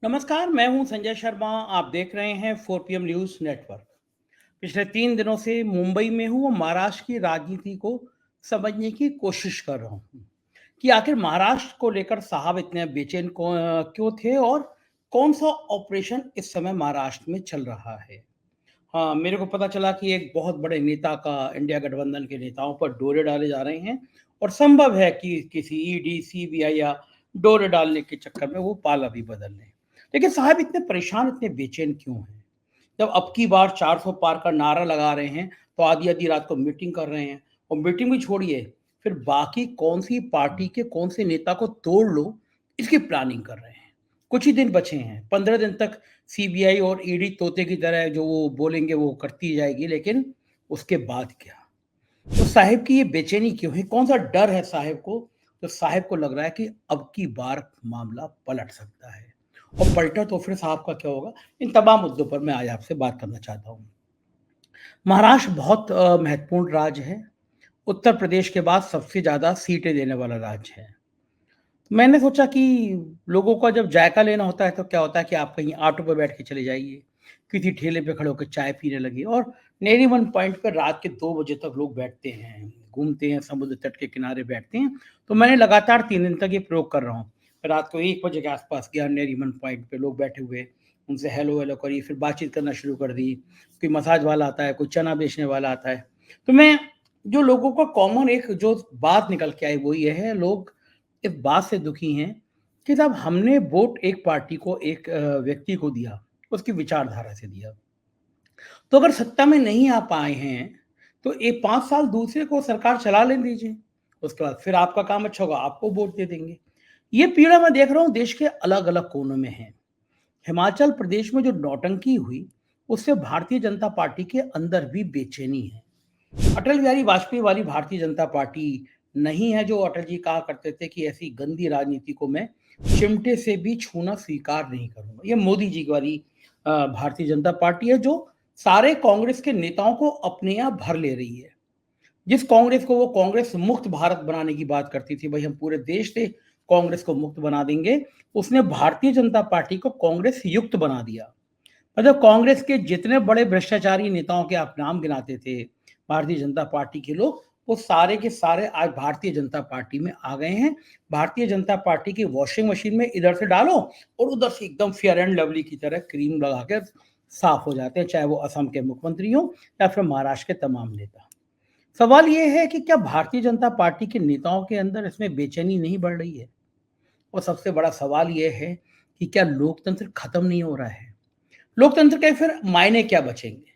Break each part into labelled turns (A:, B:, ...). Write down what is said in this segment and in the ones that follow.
A: नमस्कार, मैं हूं संजय शर्मा। आप देख रहे हैं 4 PM न्यूज़ नेटवर्क। पिछले 3 दिनों से मुंबई में हूं और महाराष्ट्र की राजनीति को समझने की कोशिश कर रहा हूं कि आखिर महाराष्ट्र को लेकर साहब इतने बेचैन क्यों थे और कौन सा ऑपरेशन इस समय महाराष्ट्र में चल रहा है। हाँ, मेरे को पता चला कि एक बहुत बड़े नेता का इंडिया गठबंधन के नेताओं पर डोरे डाले जा रहे हैं और संभव है कि किसी ईडी, सीबीआई या डोरे डालने के चक्कर में वो पाला भी बदल लें। लेकिन साहब इतने परेशान, इतने बेचैन क्यों हैं? जब अब की बार 400 पार का नारा लगा रहे हैं, तो आधी-आधी रात को मीटिंग कर रहे हैं और मीटिंग भी छोड़िए, फिर बाकी कौन-सी पार्टी के कौन से नेता को तोड़ लो, इसकी प्लानिंग कर रहे हैं। कुछ ही दिन बचे हैं, 15 दिन तक सीबीआई और ईडी तोते की तरह जो वो बोलेंगे वो करती जाएगी, लेकिन उसके बाद क्या? तो साहिब की ये बेचैनी क्यों है? कौन-सा डर है साहिब को, तो साहिब को लग रहा है कि अब की बार मामला पलट सकता है और पलटा तो फिर साहब का क्या होगा? इन तमाम मुद्दों पर मैं आज आपसे बात करना चाहता हूँ। महाराष्ट्र बहुत महत्वपूर्ण राज्य है। उत्तर प्रदेश के बाद सबसे ज़्यादा सीटें देने वाला राज्य है। मैंने सोचा कि लोगों का जब जायका लेना होता है तो क्या होता है कि आप कहीं ऑटो पे बैठ के चले जाइए, किसी ठेले पे खड़े होकर चाय पीने लगिए और नरीमन पॉइंट पे रात के 2 बजे तक लोग बैठते हैं, घूमते हैं, समुद्र तट के किनारे बैठते हैं। तो मैंने लगातार 3 दिन तक ये प्रयोग कर रहा हूँ। रात को 1 बजे के आस-पास गया नरीमन पॉइंट पे, लोग बैठे हुए, उनसे हेलो-वेलो करी, फिर बातचीत करना शुरू कर दी। कोई मसाज वाला आता है, कोई चना बेचने वाला आता है। तो मैं जो लोगों का कॉमन एक जो बात निकल के आई वो ये है, लोग इस बात से दुखी हैं कि साहब हमने वोट एक पार्टी को, एक व्यक्ति को दिया, उसकी विचारधारा से दिया। तो अगर सत्ता में नहीं आ पाए हैं, तो ये 5 साल दूसरे को सरकार चला लेने दीजिए। उसके बाद फिर आपका काम अच्छा होगा, आपको वोट दे देंगे। ये पीड़ा मैं देख रहा हूँ देश के अलग-अलग कोनों में है। हिमाचल प्रदेश में जो नौटंकी हुई, उससे भारतीय जनता पार्टी के अंदर भी बेचैनी है। अटल बिहारी वाजपेयी वाली भारतीय जनता पार्टी नहीं है जो अटल जी कहा करते थे कि ऐसी गंदी राजनीति को मैं चिमटे से भी छूना स्वीकार नहीं करूंगा। ये मोदी जी वाली भारतीय जनता पार्टी है जो सारे कांग्रेस के नेताओं को अपने यहाँ भर ले रही है। जिस कांग्रेस को वो कांग्रेस मुक्त भारत बनाने की बात करती थी, भाई हम पूरे देश से कांग्रेस को मुक्त बना देंगे, उसने भारतीय जनता पार्टी को कांग्रेस युक्त बना दिया। मतलब कांग्रेस के जितने बड़े भ्रष्टाचारी नेताओं के आप नाम गिनाते थे, भारतीय जनता पार्टी के लोग, वो सारे के सारे आज भारतीय जनता पार्टी में आ गए हैं। भारतीय जनता पार्टी की वॉशिंग मशीन में इधर से डालो और उधर से एकदम फेयर एंड लवली की तरह क्रीम लगा के साफ हो जाते हैं, चाहे वो असम के मुख्यमंत्री हों या फिर महाराष्ट्र के तमाम नेता। सवाल ये है कि क्या भारतीय जनता पार्टी के नेताओं के अंदर इसमें बेचैनी नहीं बढ़ रही है? और सबसे बड़ा सवाल ये है कि क्या लोकतंत्र खत्म नहीं हो रहा है? लोकतंत्र के फिर मायने क्या बचेंगे?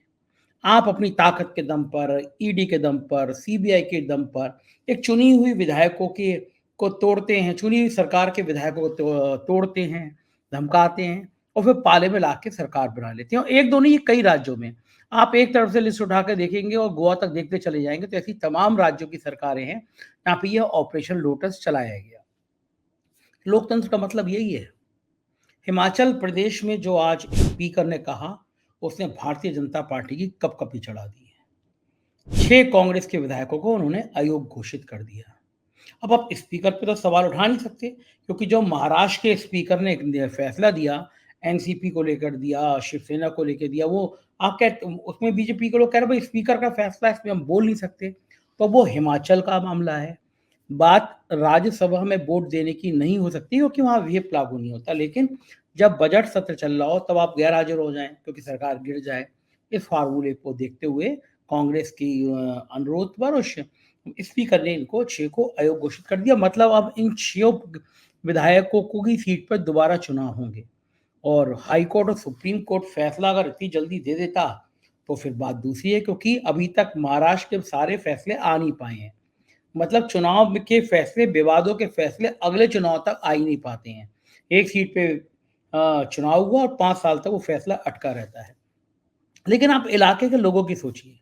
A: आप अपनी ताकत के दम पर, ईडी के दम पर, सीबीआई के दम पर एक चुनी हुई विधायकों के को तोड़ते हैं, चुनी हुई सरकार के विधायकों को तोड़ते हैं, धमकाते हैं और फिर पाले में ला के सरकार बना लेते हैं। और एक दो नहीं, ये कई राज्यों में। आप एक तरफ से लिस्ट उठा के देखेंगे और गोवा तक देखते चले जाएँगे तो ऐसी तमाम राज्यों की सरकारें हैं, जहाँ पे ये ऑपरेशन लोटस चलाया गया। लोकतंत्र का मतलब यही है। हिमाचल प्रदेश में जो आज स्पीकर ने कहा, उसने भारतीय जनता पार्टी की कपकपी चढ़ा दी है। 6 कांग्रेस के विधायकों को उन्होंने अयोग्य घोषित कर दिया। अब आप स्पीकर पे तो सवाल उठा नहीं सकते, क्योंकि जो महाराष्ट्र के स्पीकर ने एक फैसला दिया, एनसीपी को लेकर दिया, शिवसेना को लेकर दिया, वो आप कह उसमें बीजेपी के लोग कह रहे हैं भाई स्पीकर का फैसला है, इसमें हम बोल नहीं सकते। तो वो हिमाचल का मामला है। बात राज्यसभा में वोट देने की नहीं हो सकती क्योंकि वहाँ व्हिप लागू नहीं होता। लेकिन जब बजट सत्र चल रहा हो तब आप गैरहाज़िर हो जाएँ क्योंकि सरकार गिर जाए। इस फ़ॉर्मूले को देखते हुए कांग्रेस की अनुरोध पर उस स्पीकर ने इनको 6 को अयोग्य घोषित कर दिया। मतलब अब इन 6 विधायकों को की सीट पर दोबारा चुनाव होंगे और हाई कोर्ट और सुप्रीम कोर्ट फैसला अगर इतनी जल्दी दे देता, तो फिर बात दूसरी है, क्योंकि अभी तक महाराष्ट्र के सारे फैसले आ नहीं पाए हैं। मतलब चुनाव के फैसले, विवादों के फैसले अगले चुनाव तक आ ही नहीं पाते हैं। एक सीट पे चुनाव हुआ और 5 साल तक वो फैसला अटका रहता है। लेकिन आप इलाके के लोगों की सोचिए।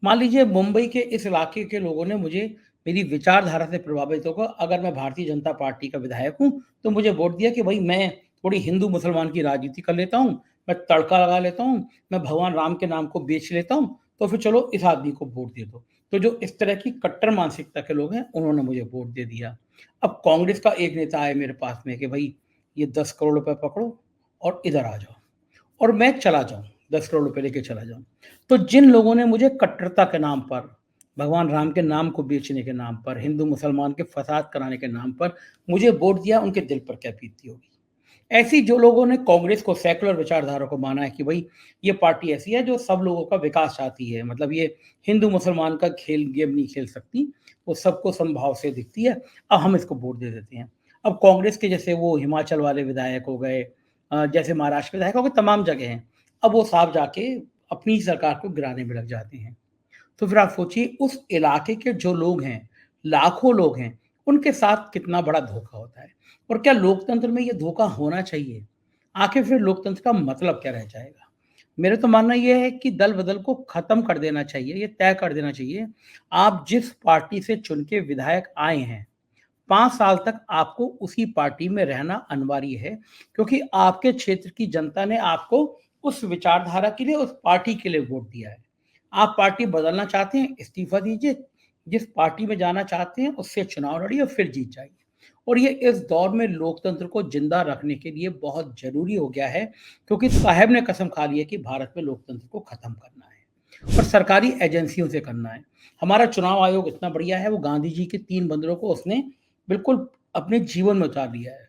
A: मान लीजिए मुंबई के इस इलाके के लोगों ने मुझे मेरी विचारधारा से प्रभावित होकर, अगर मैं भारतीय जनता पार्टी का विधायक हूँ, तो मुझे वोट दिया कि भई मैं थोड़ी हिंदू-मुसलमान की राजनीति कर लेता हूँ, मैं तड़का लगा लेता हूँ, मैं भगवान राम के नाम को बेच लेता हूँ, तो फिर चलो इस आदमी को वोट दे दो। तो जो इस तरह की कट्टर मानसिकता के लोग हैं, उन्होंने मुझे वोट दे दिया। अब कांग्रेस का एक नेता आया मेरे पास में कि भई ये 10 करोड़ रुपए पकड़ो और इधर आ जाओ और मैं चला जाऊँ, 10 करोड़ रुपए लेके चला जाऊँ। तो जिन लोगों ने मुझे कट्टरता के नाम पर, भगवान राम के नाम को बेचने के नाम पर, हिंदू-मुसलमान के फ़साद कराने के नाम पर मुझे वोट दिया, उनके दिल पर क्या बीतती होगी। ऐसी जो लोगों ने कांग्रेस को सेकुलर विचारधारा को माना है कि भाई ये पार्टी ऐसी है जो सब लोगों का विकास चाहती है, मतलब ये हिंदू मुसलमान का खेल गेम नहीं खेल सकती, वो सबको समभाव से दिखती है, अब हम इसको वोट दे देते हैं। अब कांग्रेस के जैसे वो हिमाचल वाले विधायक हो गए, जैसे महाराष्ट्र के विधायक हो गए, तमाम जगह हैं, अब वो साफ जाके अपनी सरकार को गिराने में लग जाते हैं। तो फिर आप सोचिए उस इलाके के जो लोग हैं, लाखों लोग हैं, उनके साथ कितना बड़ा धोखा होता है। और क्या लोकतंत्र में ये धोखा होना चाहिए? आखिर फिर लोकतंत्र का मतलब क्या रह जाएगा? मेरा तो मानना ये है कि दल-बदल को खत्म कर देना चाहिए, ये तय कर देना चाहिए, आप जिस पार्टी से चुन के विधायक आए हैं, 5 साल तक आपको उसी पार्टी में रहना अनिवार्य है, क्योंकि आपके क्षेत्र की जनता ने आपको उस विचारधारा के लिए, उस पार्टी के लिए वोट दिया है। आप पार्टी बदलना चाहते हैं, इस्तीफ़ा दीजिए, जिस पार्टी में जाना चाहते हैं, उससे चुनाव लड़िए और फिर जीत जाइए। और ये इस दौर में लोकतंत्र को ज़िंदा रखने के लिए बहुत ज़रूरी हो गया है, क्योंकि साहब ने कसम खा ली है कि भारत में लोकतंत्र को खत्म करना है और सरकारी एजेंसियों से करना है। हमारा चुनाव आयोग इतना बढ़िया है, वो गांधी जी के 3 बंदरों को उसने बिल्कुल अपने जीवन में उतार लिया है।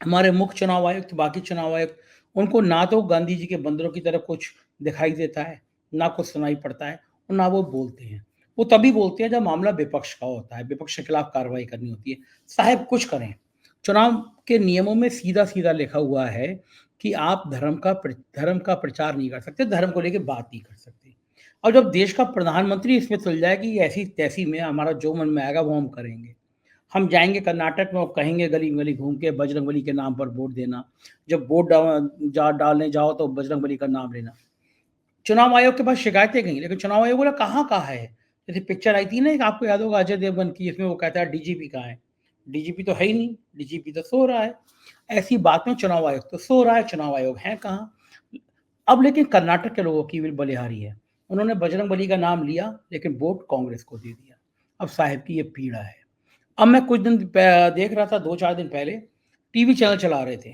A: हमारे मुख्य चुनाव आयुक्त, बाकी चुनाव आयुक्त, उनको ना तो गांधी जी के बंदरों की तरह कुछ दिखाई देता है, ना कुछ सुनाई पड़ता है और ना वो बोलते हैं। वो तभी बोलते हैं जब मामला विपक्ष का होता है, विपक्ष के खिलाफ कार्रवाई करनी होती है। साहब कुछ करें। चुनाव के नियमों में सीधा-सीधा लिखा हुआ है कि आप धर्म का प्रचार नहीं कर सकते, धर्म को लेके बात नहीं कर सकते। और जब देश का प्रधानमंत्री इसमें तुल जाए कि ऐसी-तैसी में हमारा जो मन में आएगा वो हम करेंगे। हम जाएँगे कर्नाटक में और कहेंगे गली-गली घूम के बजरंगबली के नाम पर वोट देना। जब वोट डालने जाओ तो बजरंगबली का नाम लेना। चुनाव आयोग के पास शिकायतें गईं, लेकिन चुनाव आयोग बोला कहाँ का है? जैसे पिक्चर आई थी ना एक, आपको याद होगा अजय देवगन की, इसमें वो कहता है डीजीपी कहाँ है? डीजीपी तो है ही नहीं, डीजीपी तो सो रहा है। ऐसी बात में चुनाव आयोग तो सो रहा है, चुनाव आयोग है कहाँ? अब लेकिन कर्नाटक के लोगों की भी बलिहारी है। उन्होंने बजरंगबली का नाम लिया, लेकिन वोट कांग्रेस को दे दिया। अब साहब की ये पीड़ा है। अब मैं कुछ दिन देख रहा था, 2-4 दिन पहले टीवी चैनल चला रहे थे।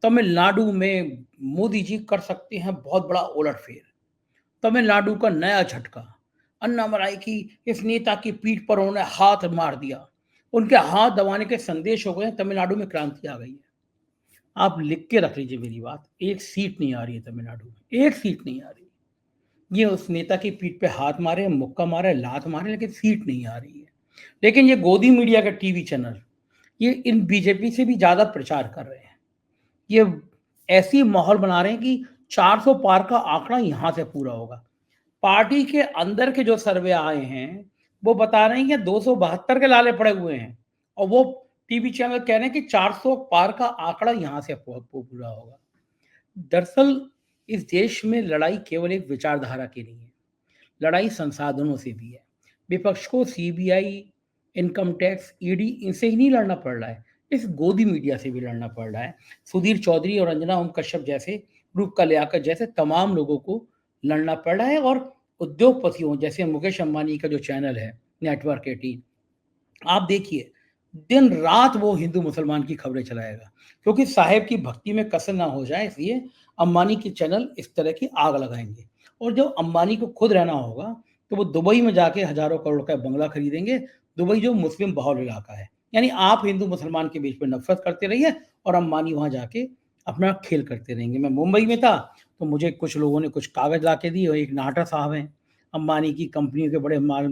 A: तमिलनाडु में मोदी जी कर सकते हैं बहुत बड़ा उलटफेर। तमिलनाडु का नया झटका। अन्नामलाई की इस नेता की पीठ पर उन्होंने हाथ मार दिया। उनके हाथ दबाने के संदेश हो गए, तमिलनाडु में क्रांति आ गई है। आप लिख के रख लीजिए मेरी बात, एक सीट नहीं आ रही है तमिलनाडु में, एक सीट नहीं आ रही। ये उस नेता की पीठ पे हाथ मारे, मुक्का मारे, लात मारे, लेकिन सीट नहीं आ रही है। लेकिन ये गोदी मीडिया के टीवी चैनल, ये इन बीजेपी से भी ज़्यादा प्रचार कर रहे हैं। ये ऐसी माहौल बना रहे हैं कि 400 पार का आंकड़ा यहाँ से पूरा होगा। पार्टी के अंदर के जो सर्वे आए हैं, वो बता रहे हैं कि 272 के लाले पड़े हुए हैं और वो टीवी चैनल कह रहे हैं कि 400 पार का आंकड़ा यहाँ से पूरा होगा। दरअसल इस देश में लड़ाई केवल एक विचारधारा की नहीं है, लड़ाई संसाधनों से भी है। विपक्ष को सीबीआई, इनकम टैक्स, ईडी इनसे ही नहीं लड़ना पड़ रहा है, इस गोदी मीडिया से भी लड़ना पड़ रहा है। सुधीर चौधरी और अंजना ओम कश्यप जैसे, रूपका लियाकत जैसे तमाम लोगों को लड़ना पड़ रहा है और उद्योगपतियों जैसे मुकेश अंबानी का जो चैनल है, नेटवर्क 18, आप देखिए, दिन-रात वो हिंदू-मुसलमान की खबरें चलाएगा, क्योंकि साहेब की भक्ति में कसर ना हो जाए, इसलिए अंबानी के चैनल इस तरह की आग लगाएँगे। और जब अंबानी को खुद रहना होगा, तो वो दुबई में जाके हज़ारों करोड़ का बंगला खरीदेंगे, दुबई जो मुस्लिम बहुल इलाका है। यानी आप हिंदू-मुसलमान के बीच में नफ़रत करते रहिए और अंबानी वहाँ जाके अपना खेल करते रहेंगे। मैं मुंबई में था, तो मुझे कुछ लोगों ने कुछ कागज़ ला के दिए और एक नाटा साहब हैं, अंबानी की कंपनियों के बड़े माल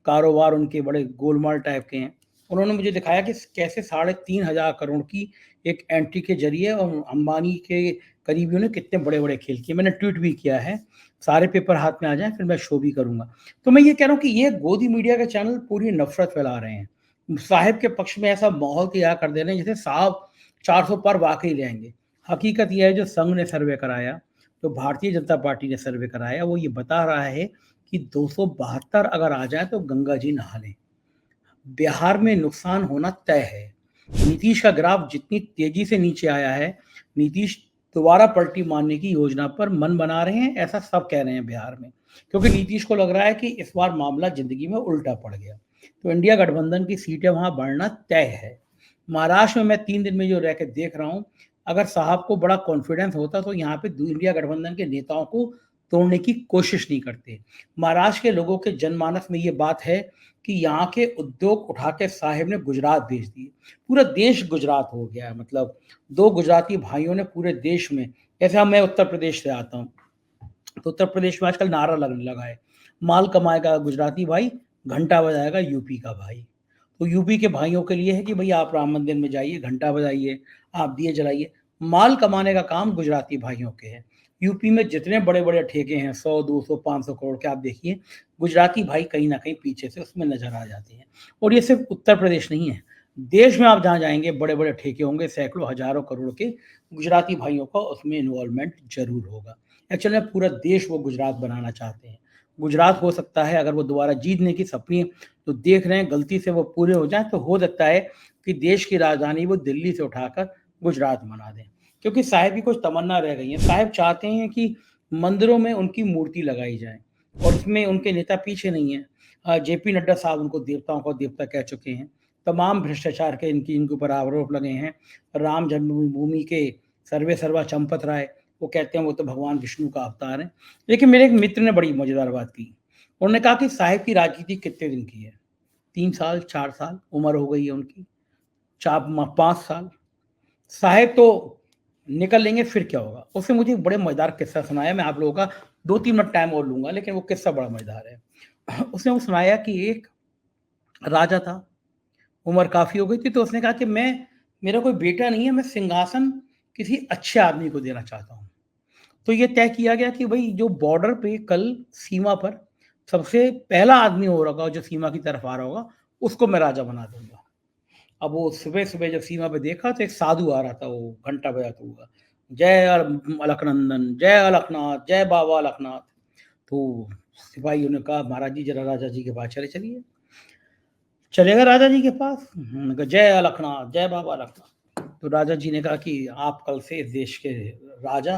A: कारोबार उनके बड़े गोलमाल टाइप के हैं। उन्होंने मुझे दिखाया कि कैसे 3,500 करोड़ की एक एंट्री के ज़रिए और अंबानी के करीबियों ने कितने बड़े-बड़े खेल किए। मैंने ट्वीट भी किया है, सारे पेपर हाथ में आ जाएँ फिर मैं शो भी करूँगा। तो मैं ये कह रहा हूँ कि ये गोदी मीडिया के चैनल पूरी नफ़रत फैला रहे हैं। साहिब के पक्ष में ऐसा माहौल तैयार कर दे रहे हैं जैसे साहब 400 पार वाक़ई ले आएँगे। हकीकत ये है, जो संघ ने सर्वे कराया, जो भारतीय जनता पार्टी ने सर्वे कराया, वो ये बता रहा है कि 272 अगर आ जाए तो गंगा जी नहा लें। बिहार में नुकसान होना तय है। नीतीश का ग्राफ जितनी तेजी से नीचे आया है, नीतीश दोबारा पलटी मारने की योजना पर मन बना रहे हैं, ऐसा सब कह रहे हैं बिहार में। क्योंकि नीतीश को लग रहा है कि इस बार मामला ज़िंदगी में उल्टा पड़ गया। तो इंडिया गठबंधन की सीटें वहाँ बढ़ना तय है। महाराष्ट्र में मैं 3 दिन में जो रह के देख रहा हूँ, अगर साहब को बड़ा कॉन्फिडेंस होता तो यहाँ पे इंडिया गठबंधन के नेताओं को तोड़ने की कोशिश नहीं करते। महाराष्ट्र के लोगों के जनमानस में ये बात है कि यहाँ के उद्योग उठा के साहब ने गुजरात भेज दिए। पूरा देश गुजरात हो गया है। मतलब 2 गुजराती भाइयों ने पूरे देश में, जैसे मैं उत्तर प्रदेश से आता हूँ, तो उत्तर प्रदेश में आजकल नारा लगने लगा है, माल कमाएगा गुजराती भाई, घंटा बजाएगा यूपी का भाई। तो यूपी के भाइयों के लिए है कि भई आप राम मंदिर में जाइए, घंटा बजाइए, आप दिए जलाइए। माल कमाने का काम गुजराती भाइयों के है। यूपी में जितने बड़े-बड़े ठेके हैं 100, 200, 500 करोड़ के, आप देखिए गुजराती भाई कहीं न कहीं पीछे से उसमें नज़र आ जाते हैं। और ये सिर्फ़ उत्तर प्रदेश नहीं है, देश में आप जहाँ जाएँगे बड़े-बड़े ठेके होंगे, सैकड़ों, हज़ारों करोड़ के, गुजराती भाइयों का उसमें इन्वॉल्वमेंट ज़रूर होगा। एक्चुअली में पूरा देश वो गुजरात बनाना चाहते हैं। गुजरात हो सकता है अगर वो दोबारा जीतने की सपने तो देख रहे हैं, गलती से वो पूरे हो जाएँ तो हो सकता है कि देश की राजधानी वो दिल्ली से उठाकर गुजरात बना दें। क्योंकि साहब की कुछ तमन्ना रह गई है। साहब चाहते हैं कि मंदिरों में उनकी मूर्ति लगाई जाए और उसमें उनके नेता पीछे नहीं हैं। जेपी नड्डा साहब उनको देवताओं का देवता कह चुके हैं। तमाम भ्रष्टाचार के इनके ऊपर आरोप लगे हैं। राम जन्मभूमि के सर्वे सर्वा चंपत राय, वो कहते हैं वो तो भगवान विष्णु का अवतार है। लेकिन मेरे एक मित्र ने बड़ी मज़ेदार बात की। उन्होंने कहा कि साहब की राजनीति कितने दिन की है? 3 साल, 4 साल उम्र हो गई है उनकी, 5 साल। साहब तो निकल लेंगे फिर क्या होगा? उसने मुझे एक बड़े मज़ेदार किस्सा सुनाया। मैं आप लोगों का 2-3 मिनट टाइम और लूँगा, लेकिन वो किस्सा बड़ा मज़ेदार है। उसने वो सुनाया कि एक राजा था, उम्र काफ़ी हो गई थी, तो उसने कहा कि मेरा कोई बेटा नहीं है, मैं सिंहासन किसी अच्छे आदमी को देना चाहता हूँ। तो ये तय किया गया कि भई जो बॉर्डर पे कल सीमा पर सबसे पहला आदमी हो रहा होगा, जो सीमा की तरफ आ रहा होगा, उसको मैं राजा बना दूँगा। अब वो सुबह-सुबह जब सीमा पे देखा तो एक साधु आ रहा था, वो घंटा बजाता हुआ। जय अलकनंदन, जय अलकनाथ, जय बाबा अलकनाथ। तो सिपाहियों ने कहा, महाराज जी ज़रा राजा जी के पास चले चलिए। चले गए राजा जी के पास। उन्होंने कहा, जय अलकनाथ, जय बाबा अलकनाथ। तो राजा जी ने कहा कि आप कल से इस देश के राजा,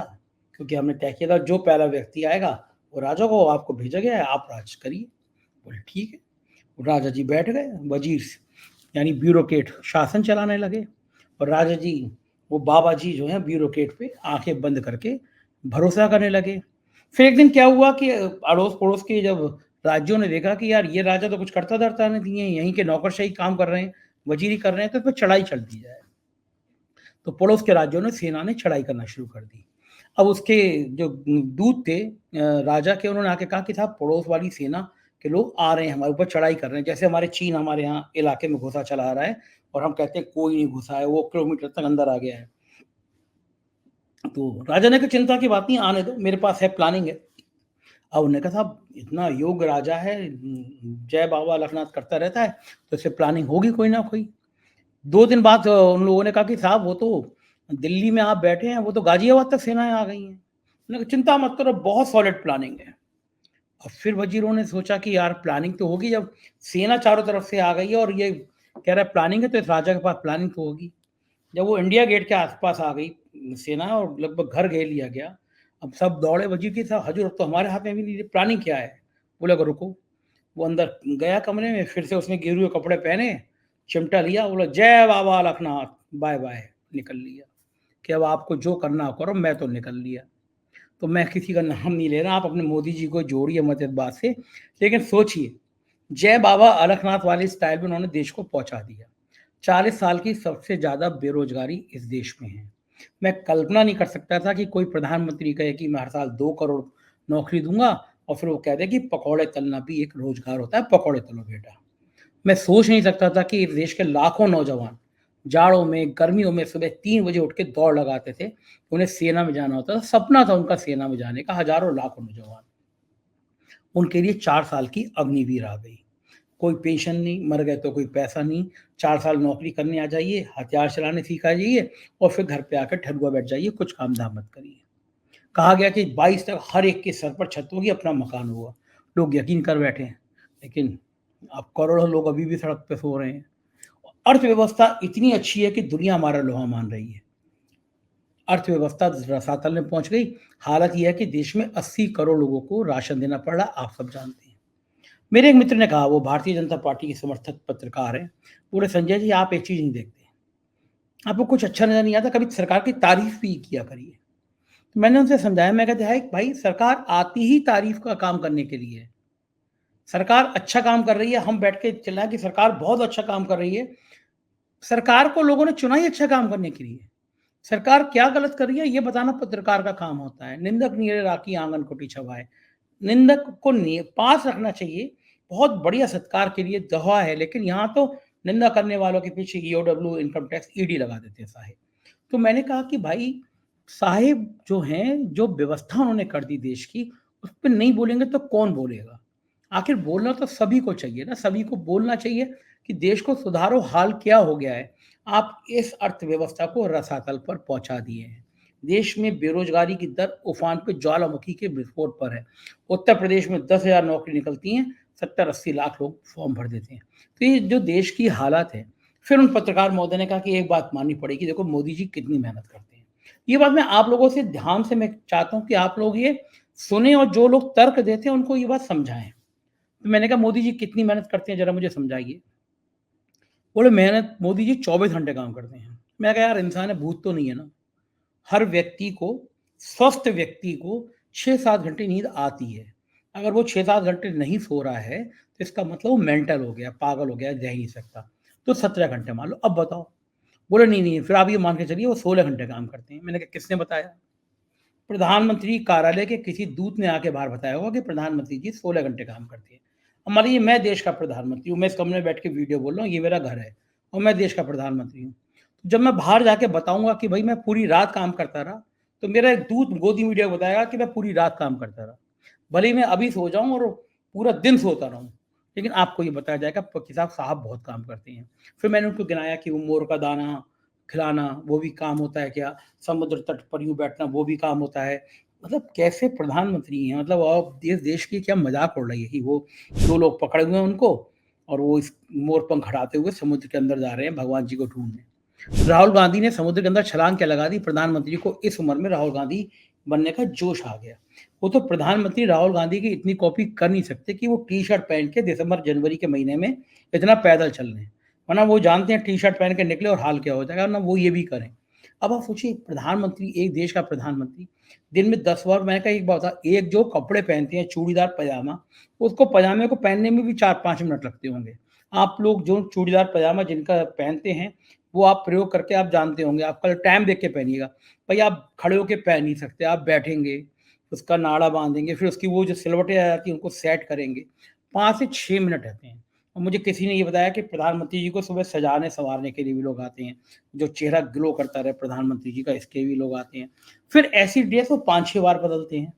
A: क्योंकि हमने तय किया था जो पहला व्यक्ति आएगा वो राजा को आपको भेजा गया है, आप राज करिए। बोले ठीक है। राजा जी बैठ गए, वजीर यानी ब्यूरोक्रेट शासन चलाने लगे और राजा जी, वो बाबा जी जो हैं ब्यूरोक्रेट पे आंखें बंद करके भरोसा करने लगे। फिर एक दिन क्या हुआ कि अड़ोस पड़ोस के जब राज्यों ने देखा कि यार ये राजा तो कुछ करता धरता नहीं है, यहीं के नौकरशाही काम कर रहे हैं, वजीरी कर रहे हैं, तो इस पर चढ़ाई चल दी जाए। तो पड़ोस के राज्यों ने, सेना ने चढ़ाई करना शुरू कर दी। अब उसके जो दूत थे राजा के, उन्होंने आके कहा कि साहब पड़ोस वाली सेना के लोग आ रहे हैं, हमारे ऊपर चढ़ाई कर रहे हैं। जैसे हमारे चीन हमारे यहाँ इलाके में घुसा चला आ रहा है और हम कहते हैं कोई नहीं घुसा है, वो किलोमीटर तक अंदर आ गया है। तो राजा ने कहा चिंता की बात नहीं, आने दो, मेरे पास है, प्लानिंग है। अब उन्होंने कहा साहब इतना योग्य राजा है, जय बाबा लखनाथ करता रहता है, तो इससे प्लानिंग होगी कोई ना कोई। 2 दिन बाद उन लोगों ने कहा कि साहब वो तो दिल्ली में आप बैठे हैं, वो तो गाज़ियाबाद तक सेनाएँ आ गई हैं। उन्होंने कहा चिंता मत करो, बहुत सॉलिड प्लानिंग है। और फिर वज़ीरों ने सोचा कि यार प्लानिंग तो होगी, जब सेना चारों तरफ से आ गई है और ये कह रहा है प्लानिंग है, तो इस राजा के पास प्लानिंग तो होगी। जब वो इंडिया गेट के आस-पास आ गई सेना और लगभग घर घेर लिया गया, अब सब दौड़े वज़ीर की साहब हज़ूर अब तो हमारे हाथ में भी नहीं है, प्लानिंग क्या है? बोला कि रुको। वो अंदर गया कमरे में, फिर से उसने गेरुए कपड़े पहने, चिमटा लिया, बोला जय बाबा लखनाथ, बाय-बाय, निकल लिया कि अब आपको जो करना हो करो, मैं तो निकल लिया। तो मैं किसी का नाम नहीं ले रहा, आप अपने मोदी जी को जोड़िए मत इस बात से, लेकिन सोचिए, जय बाबा अलखनाथ वाले स्टाइल में उन्होंने देश को पहुँचा दिया। 40 साल की सबसे ज़्यादा बेरोज़गारी इस देश में है। मैं कल्पना नहीं कर सकता था कि कोई प्रधानमंत्री कहे कि मैं हर साल 2 करोड़ नौकरी दूँगा और फिर वो कह दे कि पकौड़े तलना भी एक रोज़गार होता है, पकौड़े तलो बेटा। मैं सोच नहीं सकता था कि इस देश के लाखों नौजवान जाड़ों में, गर्मियों में सुबह 3 बजे उठ के दौड़ लगाते थे। उन्हें सेना में जाना होता था, सपना था उनका सेना में जाने का, हज़ारों लाखों नौजवान। उनके लिए 4 साल की अग्निवीर आ गई। कोई पेंशन नहीं, मर गए तो कोई पैसा नहीं, 4 साल नौकरी करने आ जाइए, हथियार चलाने सीख आ जाइए और फिर घर पे आकर ठगुआ बैठ जाइए, कुछ काम-धाम मत करिए। कहा गया कि 22 तक हर एक के सर पर छत होगी, अपना मकान होगा। लोग यकीन कर बैठे हैं, लेकिन अब करोड़ों लोग अभी भी सड़क पे सो रहे हैं। अर्थव्यवस्था इतनी अच्छी है कि दुनिया हमारा लोहा मान रही है। अर्थव्यवस्था रसातल में पहुँच गई। हालत ये है कि देश में 80 करोड़ लोगों को राशन देना पड़ रहा है, आप सब जानते हैं। मेरे एक मित्र ने कहा, वो भारतीय जनता पार्टी के समर्थक पत्रकार हैं, बोले संजय जी आप एक चीज़ नहीं देखते, आपको कुछ अच्छा नज़र नहीं आता, कभी सरकार की तारीफ़ भी किया करिए। तो मैंने उनसे समझाया, मैं कहता है भाई सरकार आती ही तारीफ़ का काम करने के लिए है। सरकार अच्छा काम कर रही है, हम बैठ के चिल्लाएँ कि सरकार बहुत अच्छा काम कर रही है। सरकार को लोगों ने चुना ही अच्छा काम करने के लिए। सरकार क्या गलत कर रही है ये बताना पत्रकार का काम होता है। निंदक नीरे राखी आंगन कोटी छवाए। निंदक को पास रखना चाहिए। बहुत बढ़िया सत्कार के लिए दवा है, लेकिन यहाँ तो निंदा करने वालों के पीछे ईओडब्ल्यू, इनकम टैक्स, ईडी लगा देते हैं साहेब। तो मैंने कहा कि भाई साहेब जो हैं, जो व्यवस्था उन्होंने कर दी देश की, उस पे नहीं बोलेंगे तो कौन बोलेगा? आखिर बोलना तो सभी को चाहिए ना, सभी को बोलना चाहिए कि देश को सुधारो, हाल क्या हो गया है। आप इस अर्थव्यवस्था को रसातल पर पहुँचा दिए हैं। देश में बेरोज़गारी की दर उफ़ान पे, ज्वालामुखी के विस्फोट पर है। उत्तर प्रदेश में 10,000 नौकरी निकलती हैं, 70-80 लाख लोग फॉर्म भर देते हैं। तो ये जो देश की हालत है, फिर उन पत्रकार महोदय ने कहा कि एक बात माननी पड़ेगी, देखो मोदी जी कितनी मेहनत करते हैं। ये बात मैं आप लोगों से ध्यान से मैं चाहता हूँ कि आप लोग ये सुनें और जो लोग तर्क देते हैं उनको ये बात समझाएँ। तो मैंने कहा मोदी जी कितनी मेहनत करते हैं ज़रा मुझे समझाइए। बोले मेहनत मोदी जी 24 घंटे काम करते हैं। मैं कहा यार इंसान है, भूत तो नहीं है ना? हर व्यक्ति को, स्वस्थ व्यक्ति को 6-7 घंटे नींद आती है। अगर वो 6-7 घंटे नहीं सो रहा है, तो इसका मतलब वो मेंटल हो गया, पागल हो गया, रह नहीं सकता। तो 17 घंटे मान लो, अब बताओ? बोले नहीं, फिर आप ये मान के चलिए वो 16 घंटे काम करते हैं। मैंने कहा किसने बताया? प्रधानमंत्री कार्यालय के किसी दूत ने आके बाहर बताया होगा कि प्रधानमंत्री जी 16 घंटे काम करते हैं। अब मान लीजिए मैं देश का प्रधानमंत्री हूँ, मैं इस कमरे में बैठ के वीडियो बोल रहा हूँ, ये मेरा घर है और मैं देश का प्रधानमंत्री हूँ। तो जब मैं बाहर जाके बताऊँगा कि भई मैं पूरी रात काम करता रहा, तो मेरा एक दूत गोदी मीडिया को बताएगा कि मैं पूरी रात काम करता रहा। भले ही मैं अभी सो जाऊँ और पूरा दिन सोता रहूँ, लेकिन आपको ये बताया जाएगा कि साहब बहुत काम करते हैं। फिर मैंने उनको गिनाया कि वो मोर का दाना खिलाना, वो भी काम होता है क्या? समुद्र तट पर यूँ बैठना, वो भी काम होता है। मतलब कैसे प्रधानमंत्री हैं, मतलब आप इस देश की क्या मज़ाक उड़ रही है कि वो 2 लोग पकड़े हुए हैं उनको और वो इस मोर पंख खड़ाते हुए समुद्र के अंदर जा रहे हैं भगवान जी को ढूँढने। राहुल गांधी ने समुद्र के अंदर छलांग क्या लगा दी, प्रधानमंत्री को इस उम्र में राहुल गांधी बनने का जोश आ गया। वो तो प्रधानमंत्री राहुल गांधी की इतनी कॉपी कर नहीं सकते कि वो टी-शर्ट पहन के दिसंबर-जनवरी के महीने में इतना पैदल चल लें। वरना वो जानते हैं टी-शर्ट पहन के निकले और हाल क्या हो जाएगा, वरना वो ये भी करें। अब आप सोचिए प्रधानमंत्री, एक देश का प्रधानमंत्री दिन में 10 बार, मैंने कहा एक बात बता, एक जो कपड़े पहनते हैं चूड़ीदार पजामा, उसको पजामे को पहनने में भी 4-5 मिनट लगते होंगे। आप लोग जो चूड़ीदार पजामा जिनका पहनते हैं, वो आप प्रयोग करके आप जानते होंगे, आप कल टाइम देख के पहनिएगा। भई आप खड़े होके पहन नहीं सकते, आप बैठेंगे, उसका नाड़ा बाँधेंगे, फिर उसकी वो जो सिलवटें आ जाती हैं उनको सेट करेंगे। 5 से 6 मिनट रहते हैं। और मुझे किसी ने ये बताया कि प्रधानमंत्री जी को सुबह सजाने-संवारने के लिए भी लोग आते हैं। जो चेहरा ग्लो करता रहे प्रधानमंत्री जी का, इसके भी लोग आते हैं। फिर ऐसी ड्रेस वो 5-6 बार बदलते हैं।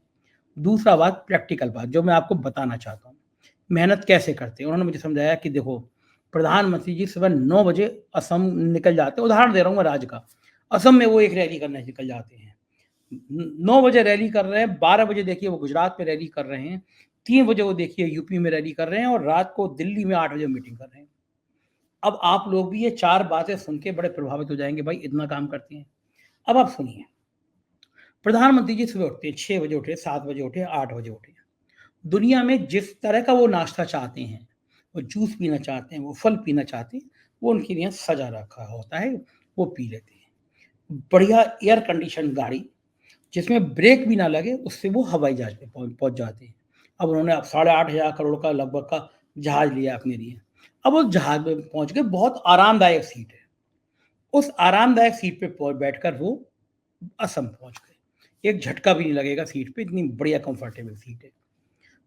A: दूसरा बात, प्रैक्टिकल बात जो मैं आपको बताना चाहता हूँ, मेहनत कैसे करते हैं? उन्होंने मुझे समझाया कि देखो, प्रधानमंत्री जी सुबह 9 बजे असम निकल जाते हैं, उदाहरण दे रहा हूँ मैं राज्य का। असम में वो एक रैली करने निकल जाते हैं। 9 बजे रैली कर रहे हैं, 12 बजे देखिए वो गुजरात में रैली कर रहे हैं, 3 बजे वो देखिए यूपी में रैली कर रहे हैं और रात को दिल्ली में 8 बजे मीटिंग कर रहे हैं। अब आप लोग भी ये 4 बातें सुन के बड़े प्रभावित हो जाएँगे, भाई इतना काम करती हैं। अब आप सुनिए, प्रधानमंत्री जी सुबह उठते हैं, 6 बजे उठे, 7 बजे उठे, 8 बजे उठे। दुनिया में जिस तरह का वो नाश्ता चाहते हैं, वो जूस पीना चाहते हैं, वो फल पीना चाहते हैं, वो उनके लिए सजा रखा होता है, वो पी लेते हैं। बढ़िया एयर कंडीशन गाड़ी, जिसमें ब्रेक भी ना लगे, उससे वो हवाई जहाज पे पहुँच जाते हैं। अब उन्होंने अब साढ़े 8,000 करोड़ का लगभग का जहाज लिया अपने लिए। अब उस जहाज में पहुँच के बहुत आरामदायक सीट है। उस आरामदायक सीट पे बैठकर वो असम पहुँच गए। एक झटका भी नहीं लगेगा सीट पे, इतनी बढ़िया कंफर्टेबल सीट है।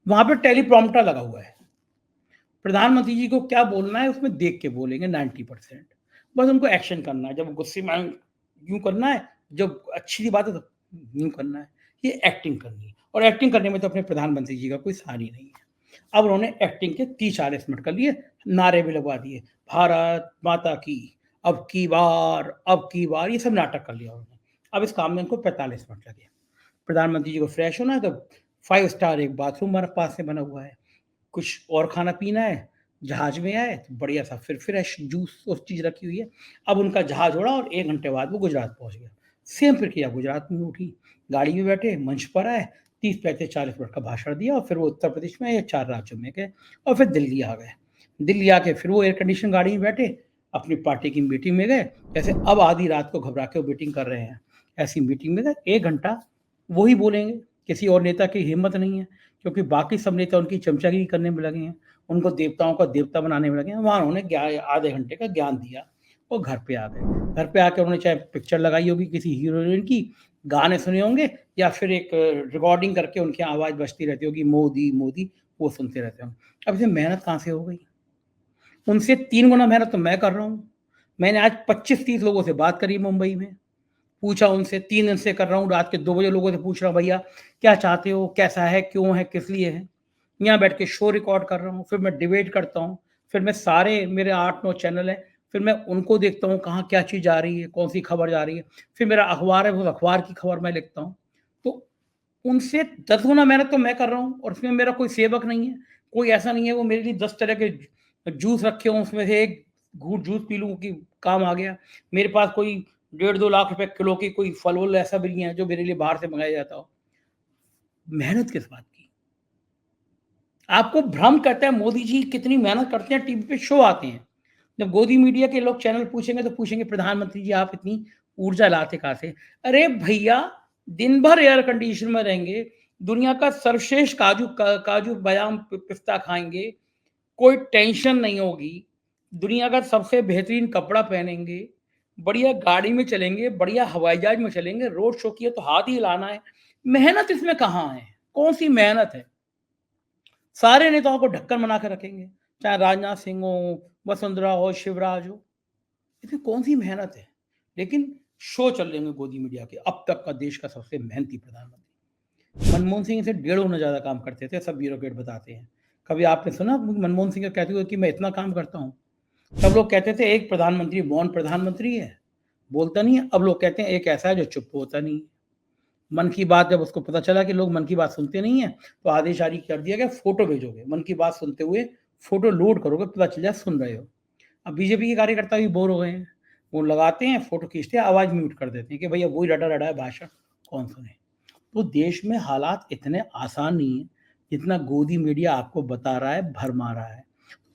A: वहाँ पे टेलीप्रॉम्प्टर लगा हुआ है। प्रधानमंत्री जी को क्या बोलना है उसमें देख के बोलेंगे 90%। बस उनको एक्शन करना है, जब गुस्से में यूँ करना है, जब अच्छी सी बात है तो यूँ करना है। ये एक्टिंग करनी है और एक्टिंग करने में तो अपने प्रधानमंत्री जी का कोई सहारा ही नहीं है। अब उन्होंने एक्टिंग के 30-40 मिनट कर लिए, नारे भी लगवा दिए, भारत माता की, अब की बार, ये सब नाटक कर लिया उन्होंने। अब इस काम में उनको 45 मिनट लगे। प्रधानमंत्री जी को फ्रेश होना है तो 5 स्टार एक बाथरूम हमारे पास में बना हुआ है। कुछ और खाना पीना है, जहाज में आए तो बढ़िया सा फिर फ्रेश जूस और चीज़ रखी हुई है। अब उनका जहाज उड़ा और 1 घंटे बाद वो गुजरात पहुँच गया। सेम फिर किया, गुजरात में उठी, गाड़ी में बैठे, मंच पर आए, 30-35-40 मिनट का भाषण दिया और फिर वो उत्तर प्रदेश में या 4 राज्यों में गए और फिर दिल्ली आ गए। दिल्ली आके फिर वो एयर कंडीशन गाड़ी में बैठे, अपनी पार्टी की मीटिंग में गए, जैसे अब आधी रात को घबरा के वो मीटिंग कर रहे हैं, ऐसी मीटिंग में गए, 1 घंटा वही बोलेंगे, किसी और नेता की हिम्मत नहीं है, क्योंकि बाकी सब नेता उनकी चमचागिरी करने में लगे हैं, उनको देवताओं का देवता बनाने में लगे हैं, वहाँ उन्होंने आधे घंटे का ज्ञान दिया, वो घर पे आ गए। घर पे आके उन्होंने चाहे पिक्चर लगाई होगी किसी हीरो हीरोइन की, गाने सुने होंगे या फिर एक रिकॉर्डिंग करके उनकी आवाज़ बजती रहती होगी, मोदी, मोदी, वो सुनते रहते होंगे। अब इसमें मेहनत कहाँ से हो गई? उनसे 3 गुना मेहनत तो मैं कर रहा हूँ। मैंने आज 25-30 लोगों से बात करी मुंबई में, पूछा उनसे, 3 दिन से कर रहा हूँ, रात के 2 बजे लोगों से पूछ रहा हूँ, भैया क्या चाहते हो? कैसा है? क्यों है? किस लिए है? यहाँ बैठ के शो रिकॉर्ड कर रहा हूँ, फिर मैं डिबेट करता हूँ, फिर मैं सारे मेरे 8-9 चैनल हैं, फिर मैं उनको देखता हूँ कहाँ क्या चीज़ आ रही है, कौन-सी खबर जा रही है, फिर मेरा अखबार है, उस अखबार की खबर मैं लिखता हूँ। तो उनसे 10 गुना मेहनत तो मैं कर रहा हूँ और उसमें मेरा कोई सेवक नहीं है, कोई ऐसा नहीं है वो मेरे लिए 10 तरह के जूस रखे हों, उसमें से एक घूँट जूस पी लूँ कि काम आ गया। मेरे पास कोई 1.5-2 लाख रुपए किलो की कोई फल-वल ऐसा भी नहीं है जो मेरे लिए बाहर से मँगाया जाता हो। मेहनत किस बात की? आपको भ्रम करता है मोदी जी कितनी मेहनत करते हैं, टीवी पे शो आते हैं। जब गोदी मीडिया के लोग चैनल पूछेंगे तो पूछेंगे प्रधानमंत्री जी आप इतनी ऊर्जा लाते कहाँ से? अरे भैया दिन भर एयर कंडीशन में रहेंगे, दुनिया का सर्वश्रेष्ठ काजू बादाम पिस्ता खाएँगे, कोई टेंशन नहीं होगी, दुनिया का सबसे बेहतरीन कपड़ा पहनेंगे, बढ़िया गाड़ी में चलेंगे, बढ़िया हवाई जहाज में चलेंगे, रोड शो किया तो हाथ ही हिलाना है। मेहनत इसमें कहाँ है? कौन-सी मेहनत है? सारे नेताओं को ढक्कन बना के रखेंगे, चाहे राजनाथ सिंह हो, वसुंधरा हो, शिवराज हो, इसमें कौन-सी मेहनत है? लेकिन शो चल रहे होंगे गोदी मीडिया के, अब तक का देश का सबसे मेहनती प्रधानमंत्री। मनमोहन सिंह से डेढ़ गुना ज़्यादा काम करते थे, सब ब्यूरोक्रेट बताते हैं। कभी आपने सुना मनमोहन सिंह का कहते हुए कि मैं इतना काम करता हूँ? सब लोग कहते थे एक प्रधानमंत्री मौन प्रधानमंत्री है, बोलता नहीं है। अब लोग कहते हैं एक ऐसा है जो चुप होता नहीं है। मन की बात जब उसको पता चला कि लोग मन की बात सुनते नहीं है, तो आदेश जारी कर दिया गया फ़ोटो भेजोगे, मन की बात सुनते हुए फ़ोटो लोड करोगे, पता चल जाए सुन रहे हो। अब बीजेपी के कार्यकर्ता भी बोर हो गए हैं, वो लगाते हैं, फ़ोटो खींचते हैं, आवाज़ म्यूट कर देते हैं कि भैया वही रटा-रटाया भाषण कौन सुने। तो देश में हालात इतने आसान नहीं है, जितना गोदी मीडिया आपको बता रहा है, भरमा रहा है।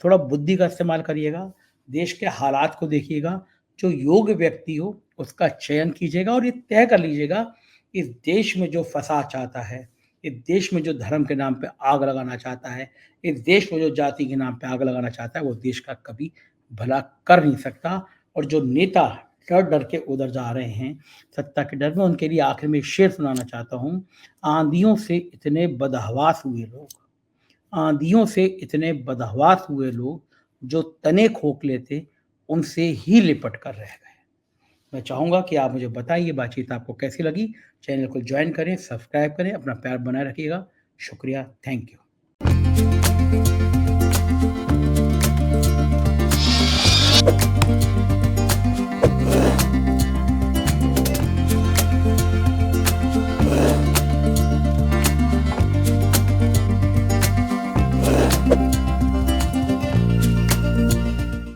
A: थोड़ा बुद्धि का इस्तेमाल करिएगा, देश के हालात को देखिएगा, जो योग्य व्यक्ति हो, उसका चयन कीजिएगा और ये तय कर लीजिएगा, इस देश में जो फसाद चाहता है, इस देश में जो धर्म के नाम पे आग लगाना चाहता है, इस देश में जो जाति के नाम पे आग लगाना चाहता है, वो देश का कभी भला कर नहीं सकता और जो नेता डर-डर के उधर जा रहे हैं, सत्ता के डर में, उनके लिए आखिर में एक शेर सुनाना चाहता हूँ। आँधियों से इतने बदहवास हुए लोग, आँधियों से इतने बदहवास हुए लोग, जो तने खोखले थे, उनसे ही लिपट कर रह गए। मैं चाहूँगा कि आप मुझे बताएँ ये बातचीत आपको कैसी लगी? चैनल को जॉइन करें, सब्सक्राइब करें, अपना प्यार बनाए रखिएगा। शुक्रिया, थैंक यू।